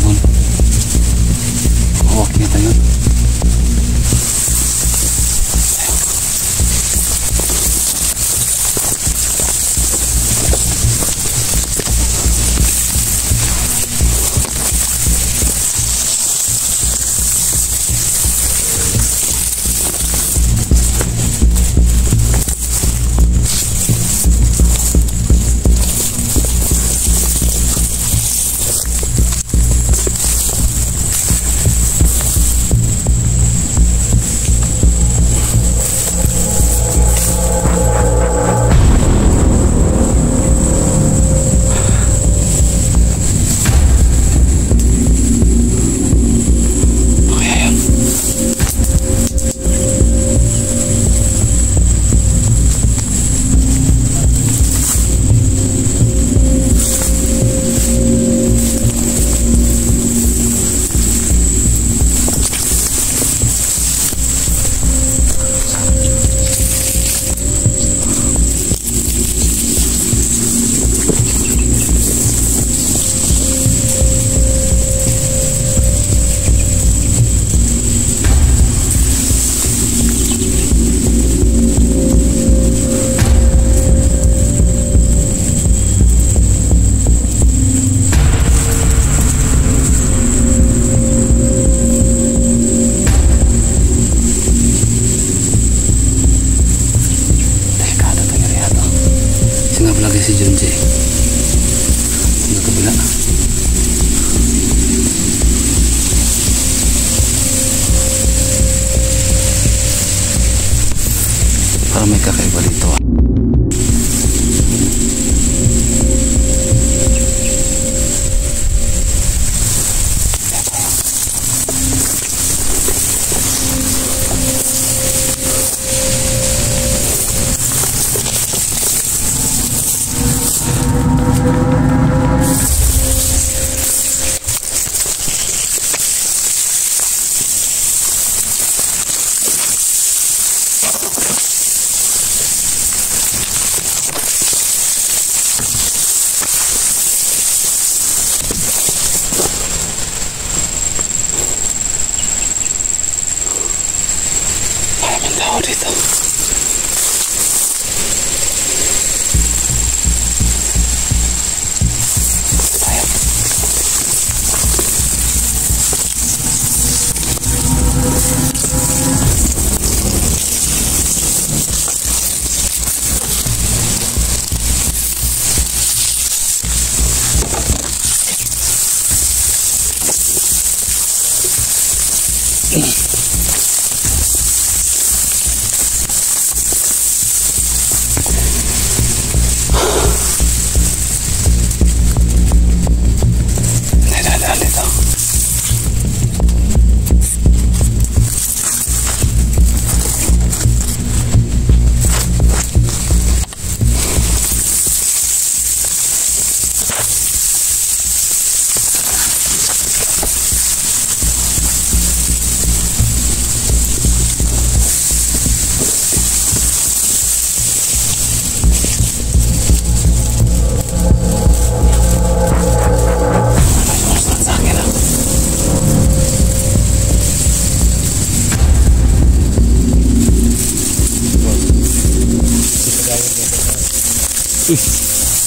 ibon. Oh, kita yun. Si Junji sa kabila. Parang may kakaiba dito. Tao dito.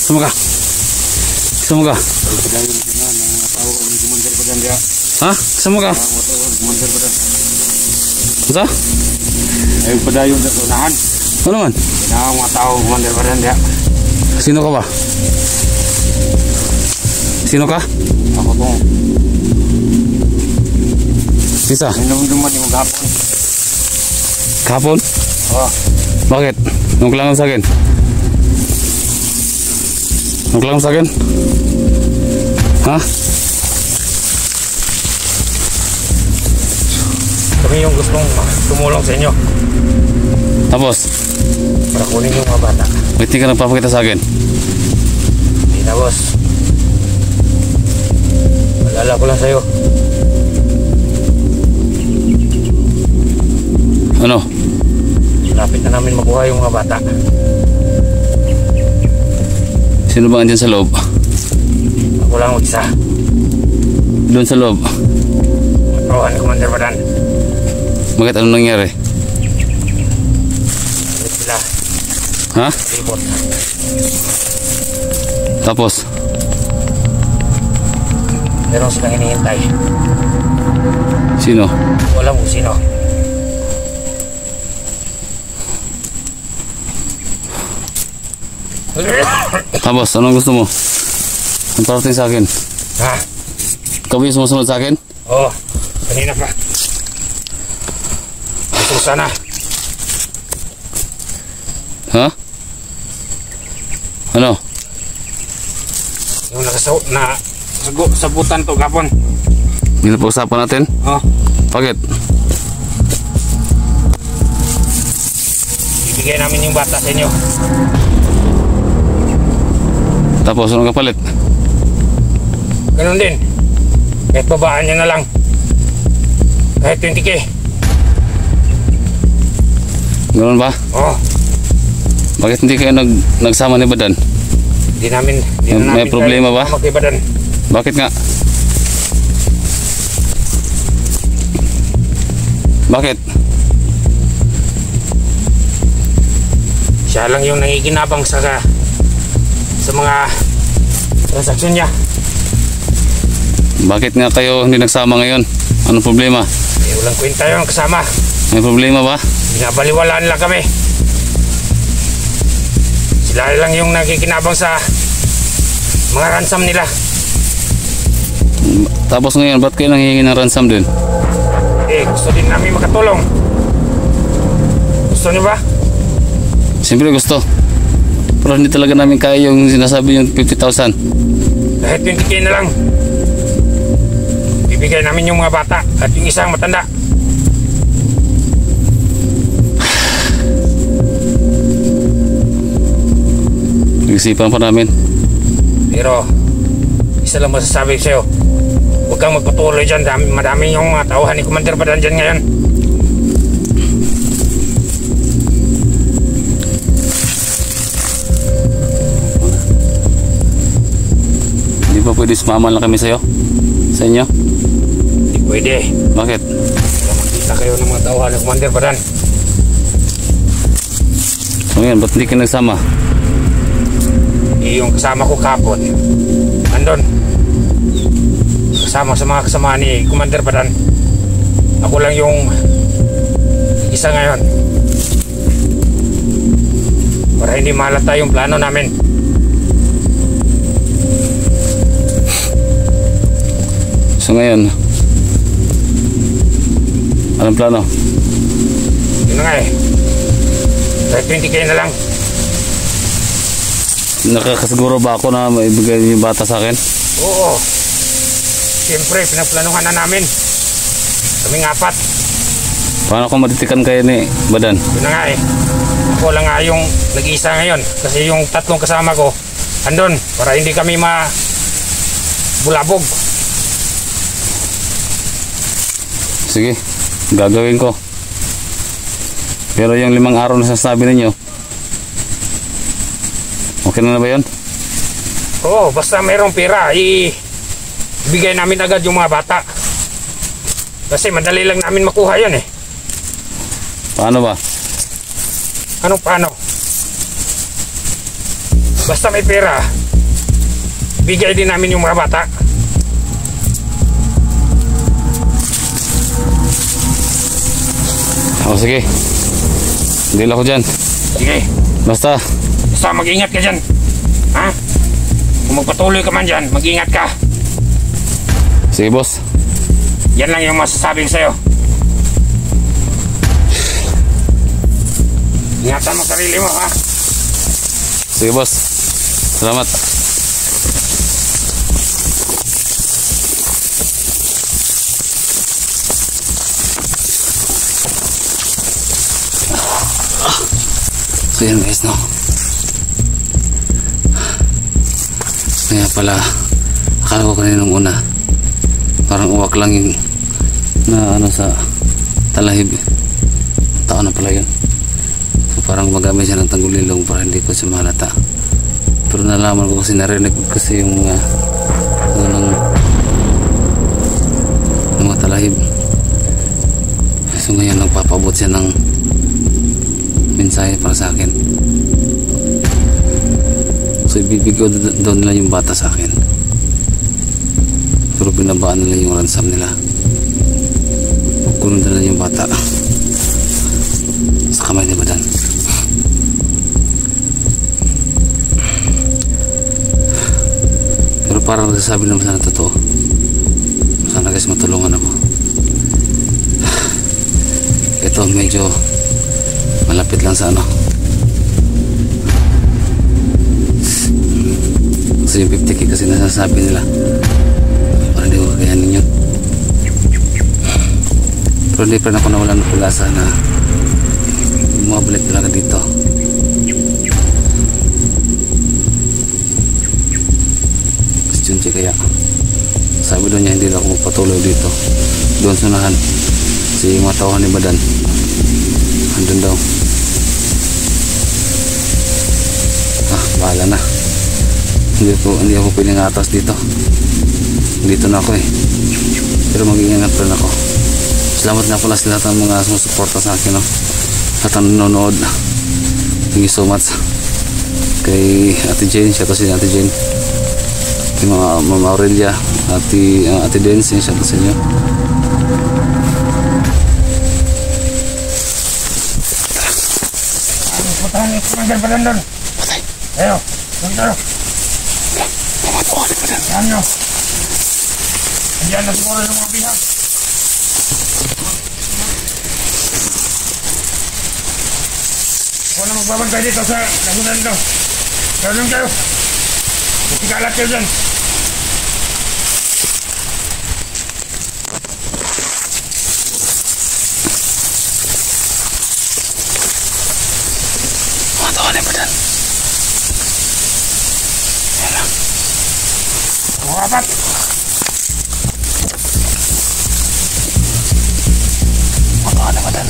Sama ka? Sama ka? Ha? Sama ka? Sa? Ay padayon sa unahan. Ano man? Mga tao kumander pa rin dia. Sino ka ba? Sino ka? Ako po. Isa? Minum-duman yung gapon. Kahapon? Oh. Bakit? Anong kailangan sa akin? Anong kailangan sa akin? Ha? Kami yung gustong tumulong sa inyo. Tapos? Para kunin yung mga bata. Ba't di ka nagpapakita sa akin? Hindi na, boss. Malala ko lang sa'yo. Ano? Lapit na namin makuha yung mga bata. Sino ba andyan sa loob? Ako lang mag-isa. doon sa loob? Tauhan ni Commander Badan. Bakit anong nangyari? Ulit sila. Ha? Libot. Tapos? Meron silang hinihintay. Sino? Wala mo sino. Tapos, anong gusto mo? Ang parating sa akin? Ha? Ikaw ba yung sumusunod sa akin? Oo. Kanina pa. Gusto sana. Ha? Ano? Yung sabutan to gapon. Hindi na pag-usapan natin? Oh. Bakit? Ibigay namin yung bata sa inyo. Tapos, anong kapalit? Ganun din. Kahit babaan nyo na lang. Kahit 20K. Ganun ba? Oo. Bakit hindi kayo nagsama ni Badan? Hindi na namin May problema ba? Magkibadan. Bakit nga? Bakit? Siya lang yung nangiginabang sa mga transaksyon niya. Bakit nga kayo hindi nagsama ngayon? Anong problema? Walang kwenta yung kasama. May problema ba? Binabaliwalaan lang kami. Sila lang yung nakikinabang sa mga ransom nila. Tapos ngayon, ba't kayo nanghihingi ng ransom din? Gusto din namin makatulong. Gusto niyo ba? Siyempre gusto. Pero hindi talaga namin kaya yung sinasabi yung 50,000. Kahit 20K na lang. Bibigay namin yung mga bata at yung isang matanda. Nag-isipan pa namin. Pero isa lang masasabi sa'yo. Huwag kang magpatuloy dyan. Madami yung mga tauhan ni Commander Badan dyan ngayon. Hindi pa pwede sumama lang kami sa'yo? Sa inyo? Hindi pwede. Bakit? Para makita kayo ng mga tauhan ni Commander Badan. So ngayon, ba't hindi ka nagsama? Yung kasama ko kapon andon kasama sa mga kasama ni Commander Badan. Ako lang yung isa ngayon para hindi mahalata yung plano namin. So ngayon, anong plano? Yun na nga kahit 20K na lang. Nakakasiguro ba ako na maibigay yung bata sa akin? Oo, siyempre pinaplanuhan na namin kaming apat. Paano kung matitikan kayo ni Badan? Yun na nga ako lang nga yung nag-iisa ngayon kasi yung tatlong kasama ko andon para hindi kami bulabog. Sige, gagawin ko. Pero yung 5 araw na sasabi ninyo, okay na ba yun? Oo, basta mayroong pera, ibigay namin agad yung mga bata. Kasi madali lang namin makuha yun Paano ba? Anong paano? Basta may pera, bigay din namin yung mga bata. O sige, deal ako dyan. Sige, Basta mag-ingat ka dyan. Ha? Kung magpatuloy ka man dyan, mag-ingat ka. sige boss. Yan lang yung masasabi ko sa'yo. Ingatan mo sarili mo, ha? Sige boss. Salamat. So yan guys, no, kaya pala akala ko kanina nung una parang uwak lang yung na ano sa talahib, tao na pala yun. So parang magamit siya ng tanggulilong para hindi ko siya mahalata, pero nalaman ko kasi narinig ko kasi yung mga talahib. So ngayon nagpapabot siya ng mensahe para sa akin. So ibibigay daw nila yung bata sa akin, pero binabaan nila yung ransom nila. Kunin nila yung bata sa kamay ni Badan. Pero parang nagsasabi naman sana totoo. Sana guys matulungan ako. Ito medyo malapit lang sa ano. Kasi yung 50k kasi nasasabi nila, parang hindi ko kakayanin yun. Pero hindi pa rin ako nawalan ng pag-asa na bumabalik talaga dito. Kasi Junji kaya sabi doon niya hindi na ako magpatuloy dito. Doon sunahan si mga tauhan ni Badan, andun daw. Bahala na. Hindi ako piling atas dito. Dito na ako eh. Pero mag-iingat pa rin ako. Salamat nga pala sa lahat ng mga sumusuporta sa akin, no? At ang nanonood. Thank you so much. Kay Ate Jane, shout out sa Ate Jane. Kay Mama Aurelia, Ate Dance, shout out sa inyo. Putahan yung Commander Badan doon. Patay. Ayo, doon tayo. Mamatawa ni Badan. Ayan nyo. Andiyan na siguro ng mga bihag. Huwag na magbabantay dito sa lagunan ito. Ganoon kayo. Masikalat kayo dyan. Mamatawa ni Badan. Ayan lang. Mga apat. Mamatawa ni Badan.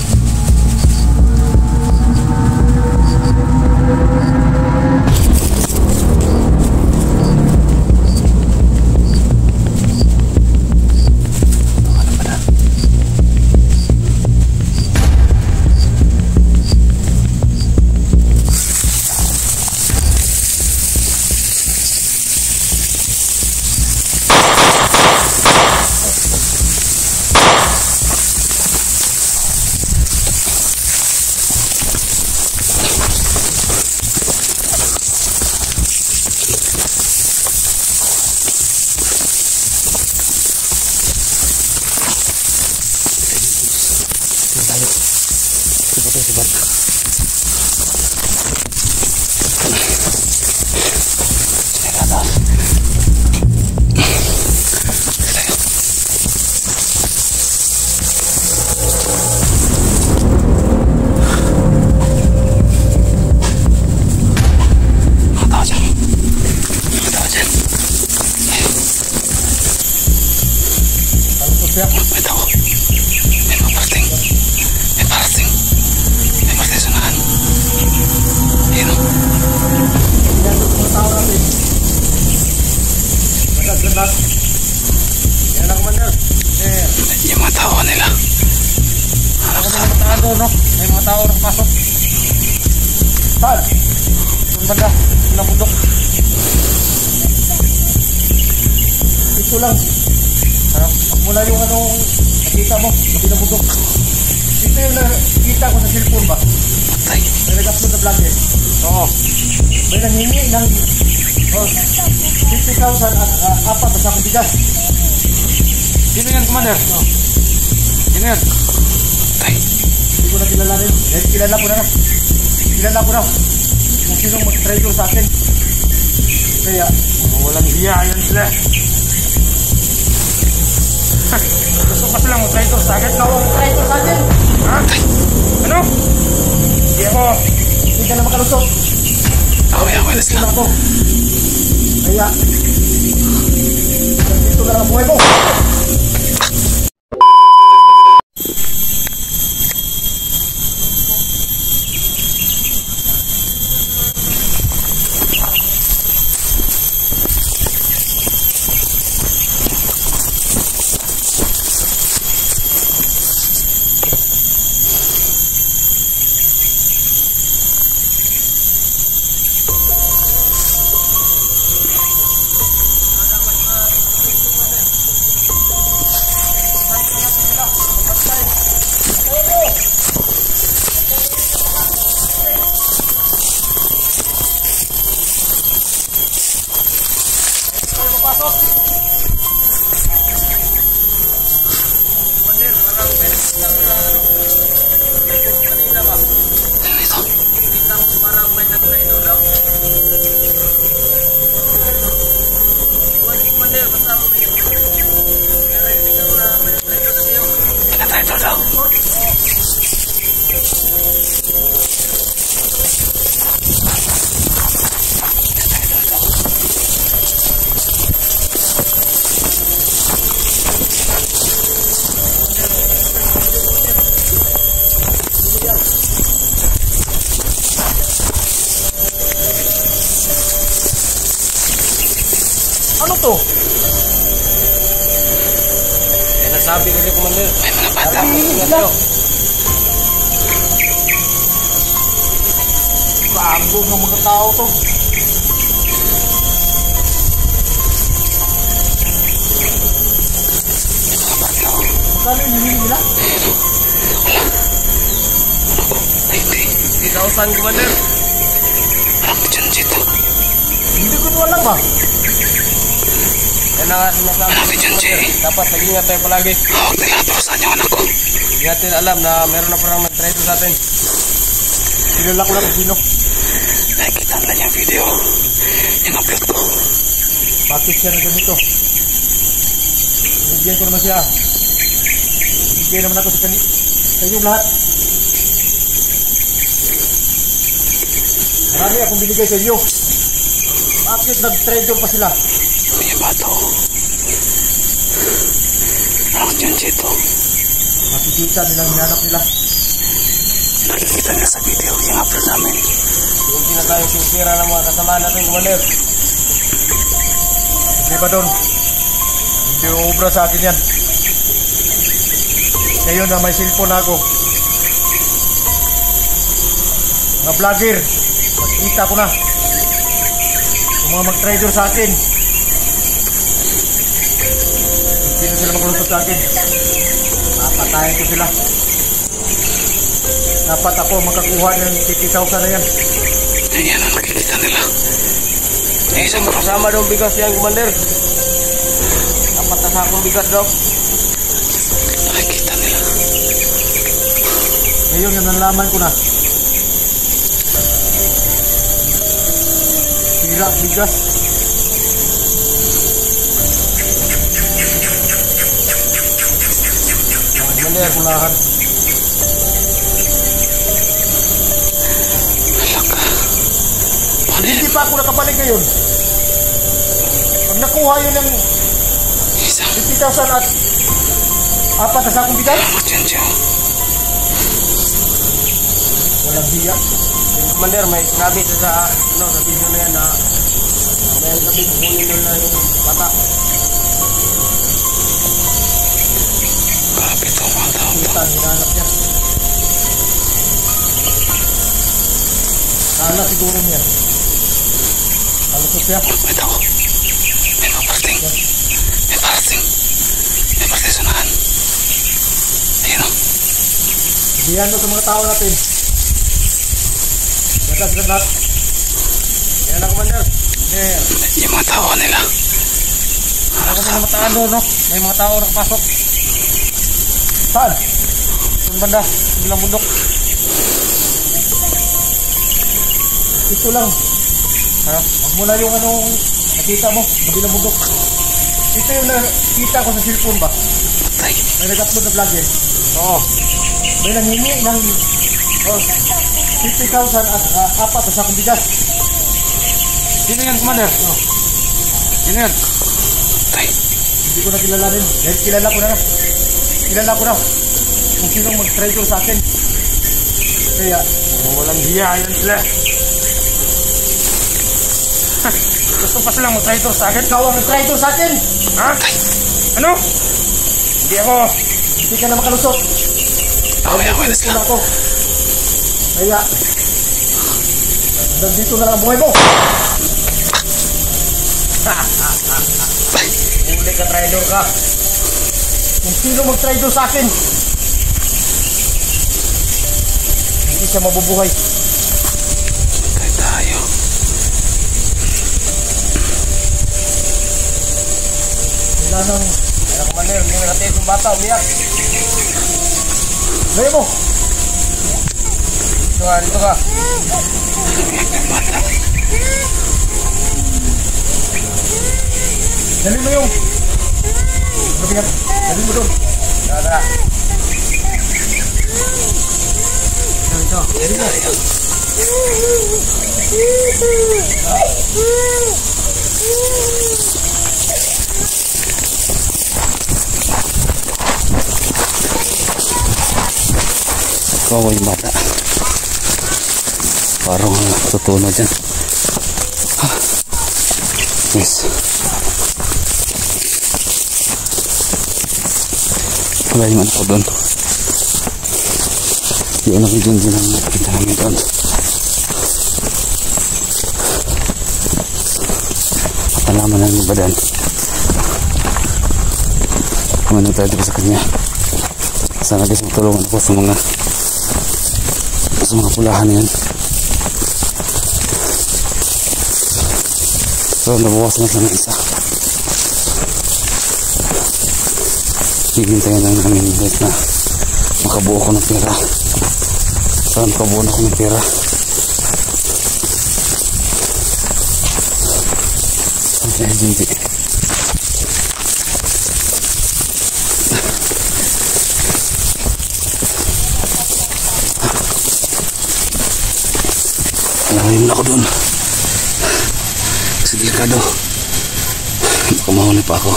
May tao. May parating. May parating. May parating sunahan. Ayun o. Yung mga tao nila. May mga tao nakapasok. Saan? Yung banda. Ilang bundok. Ito lang. Mula yung anong nakita mo, kabilang bundok. Ito yung nakita ko sa cellphone ba? Patay. May nag-upload na vlog eh. Oo. May nanghingi ng 50,000 at apat na sakong bigas. Sino yan, Commander? Sino yan? Patay. Hindi ko na kilalanin. Dahil kilala ko na. Kilala ko na kung sinong mag-traitor sa akin. Kaya, walang hiya yan sila. Gusto pa silang mag-traitor sa akin? No, mag-traitor sa akin. Ha? Ano? Hindi ako. Hindi ka na makalusot. Away na sila. Ako. Kaya, dito na lang ang buhay mo. Ano to? Eh, nasabi kasi Commander. May mga bata. Bago ng mga tao to. Magkano yung hihili nila? Hindi. 3,000 Commander. Parang dyan dito. Hindi ko alam ba? Yan ang ating nasabi. Marami dyan, Jay. Dapat nag-ingat tayo palagi. Huwag nila turusan yung anak ko. Hindi natin alam na meron na parang nag-try to sa atin. Kilala ko lang kung sino. Nakikita nila yung video. Yung upload ko. Bakit siya na ganito? Bigyan ko naman siya. Bigyan naman ako sa kanyang lahat. Marami akong binigay sa inyo. Bakit nag-treasure pa sila? May bato. Parang dyan dito. Makikita nilang hinanap nila. Nakikita nila sa video yung upload namin. Yung tinatayong sinsira ng mga kasama natin, Commander. Hindi ba doon? Hindi ubra sa akin yan. Ngayon na may cellphone ako. Mga vlogger, makikita ko na. Yung mga mag-trader sa akin. Hindi na sila maglusot sa akin. Papatayin ko sila. Dapat ako makakuha ng 50,000 na yan. Ayan ang nakikita nila. Isang Kasama daw bigas yan, Commander. Dapat na sa akong bigas daw. nakikita nila. Ngayon yung nalaman ko na. Sira ang bigas. Commander, kulahan. Alaka. Paano yan? Hindi pa ako nakabalik ngayon. Pag nakuha yun ng Isang 50,000 at apat na sakong bigas, parang dyan dyan. walang hiya. Commander, may sinabi sa video na yan na may sabi kunin na yung bata. Grabe ito mga tao to. Kita, hinanap niya. Kala siguro niya. Kalusot siya. May tao. May paparating. May parating. May parating sunahan. Ayun o. Diyan sa mga tao natin. Gatas lahat. Yan ang Commander. Yung mga tao nila. Ako sa mga tao doon, no? May mga tao nakapasok. Saan? Yung banda, bilang bundok. Ito lang. Ano? Huwag mo na yung anong nakita mo, kabilang bundok. Ito yung nakita ko sa cellphone ba? Tay. May nag-upload na vlog eh. Oo. May nanghingi ng 50,000 at apat na sakong bigas. Sino yan, Commander? Sino yan? Tay. Hindi ko na kilalanin. Dahil kilala ko na. Kilala ko na kung sinong mag-treasure sa akin. Kaya, Walang hiya yan sila. Gusto pa silang mag-traitor sa akin. ikaw ang nag-treasure sa akin. Ha? Ano? Hindi ako. Hindi ka na makalusot. Away-away na sila. Wala ako. Kaya, nandito na lang ang buhay mo. Huli ka, traitor ka. Kung sino mag-treasure sa akin, hindi siya mabubuhay. Tay tayo. Wala nang... Kaya Commander, hindi natin yung bata, umiyak. Layo mo. Dito ka. Dali mo yung. Dali mo doon. Tara. Ito. Dali mo. Kawawa yung bata. Parang tutuno dyan. Yes. Wala yung anak ko doon. Yung anak ko dyan ang nakikita namin doon. Patalaman namin ba doon? Kumanong tayo dito sa kanya. Sana guys matulungan ako sa mga pulahan yan. So nabawasan na sana isa. Hihintayin lang namin guys na makabuo ko ng pera. Sana makabuo na ko ng pera. Okay, hindi. Alamin ako dun. Kasi delikado. Baka mahuli pa ako.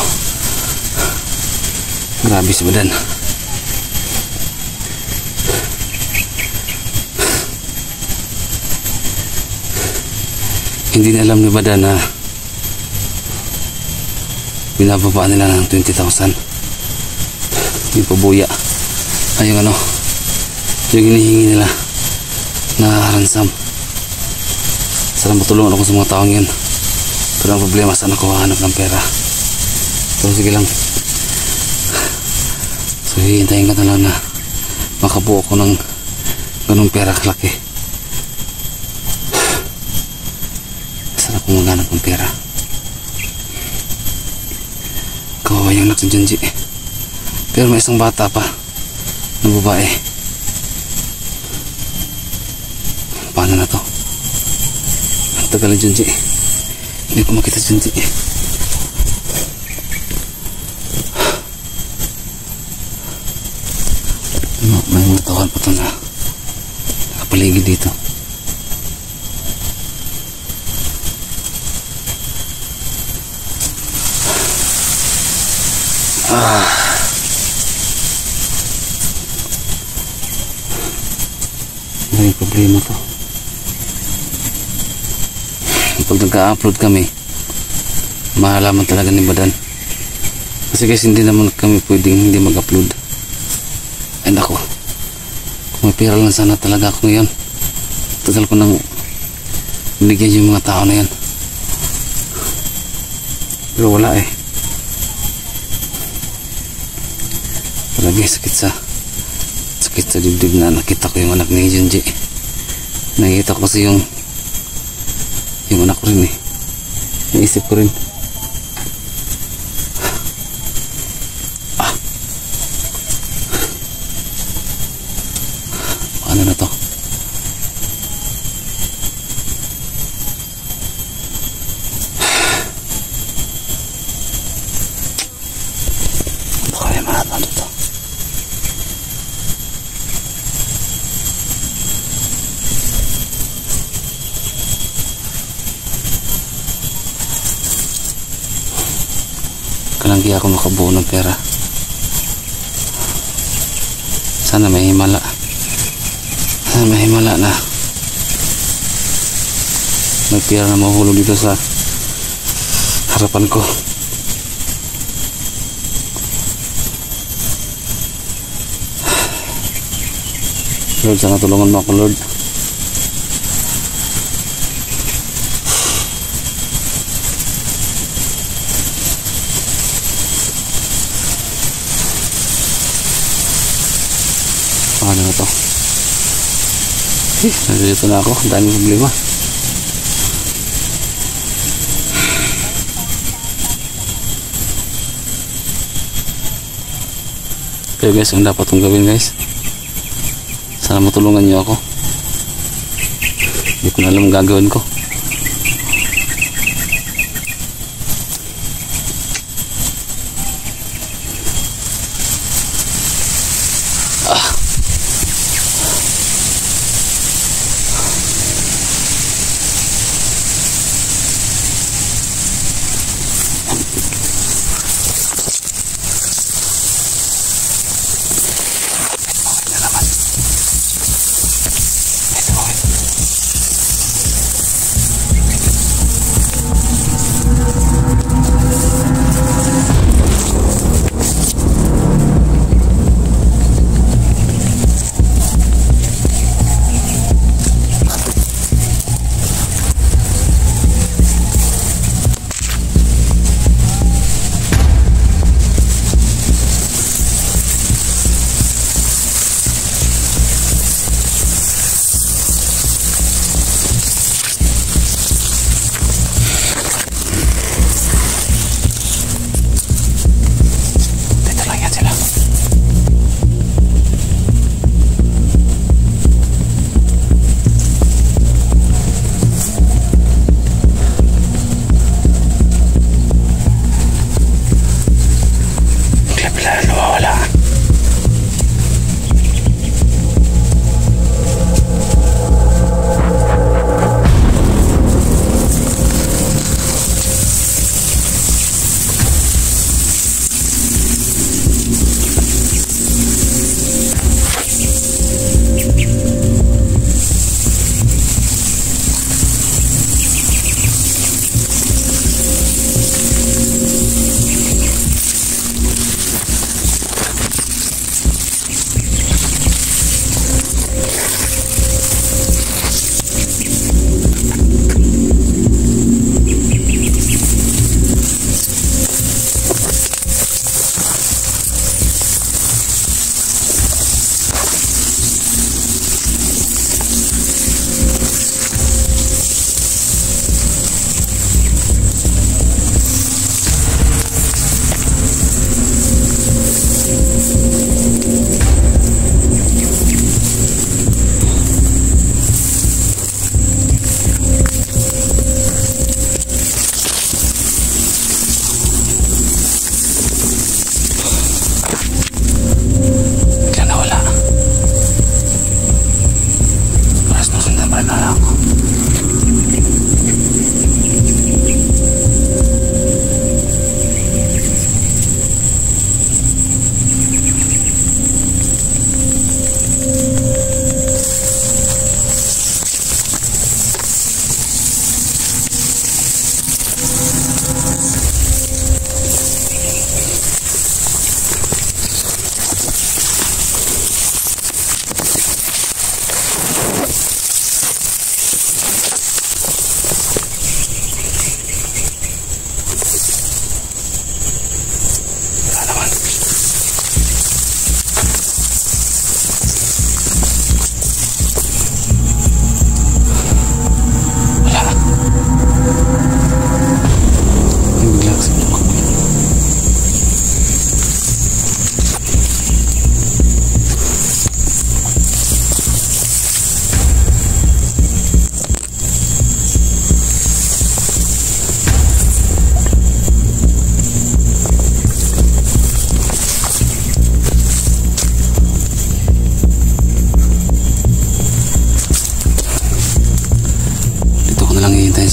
Grabe si badan. Hindi na alam ni badan na binababa nila ng 20,000. Yung pabuya. Ay yung ano, yung hinihingi nila na ransom. Sana matulungan ako sa mga taong yun. Pero ang problema, saan ako hahanap ng pera? So sige lang. So hihintayin ka na lang na makabuo ko ng ganung pera kalaki. Saan ako maghanap ng pera? Kawawa yung anak ni Junji. Pero may isang bata pa na babae. Paano na to? Tagal na Junji. Hindi ko makita Junji. May mga tawal pa ito na nakapaligid dito. May problema to. Pag nag-upload kami, mahalaman talaga ni badan. Kasi guys, hindi naman kami pwedeng hindi mag-upload. And ako, kung may pera lang sana talaga ako ngayon, tagal ko nang binigyan yung mga tao na yan. Pero wala eh. Talaga sakit sa dibdib na nakita ko yung anak ni Junji. Nakita ko kasi yung anak ko rin eh. Naisip ko rin. Ano na to? Baka yung mga ano to? Kalanggi ako makabuo ng pera. Sana may himala. Sana may himala na may pera na mahulog dito sa harapan ko. Lord, sana tulungan mo ako, Lord. Ano na to? Nandito na ako. Dami problema. Okay guys, ang dapat kong gawin guys, Sana matulungan niyo ako. Hindi ko na alam ang gagawin ko.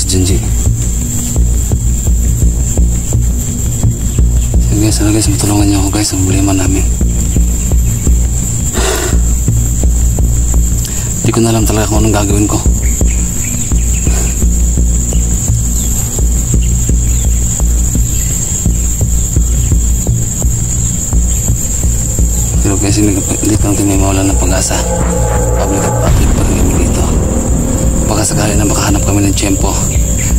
Junji. So guys, sana guys, matulungan niyo ako guys sa problema namin. Hindi ko na alam talaga kung anong gagawin ko. Pero guys, hindi pa natin may mawalan ng pag-asa. Public at public pa rin kami dito. Baka sakali na makahanap kami ng tiyempo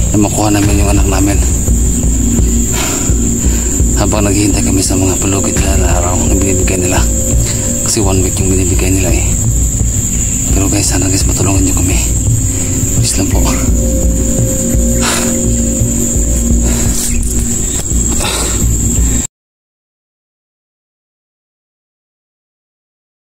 na makuha namin yung anak namin. Habang naghihintay kami sa mga palugit na araw na binibigay nila. Kasi 1 week yung binibigay nila eh. Pero guys, sana guys matulungan nyo kami. Please lang po.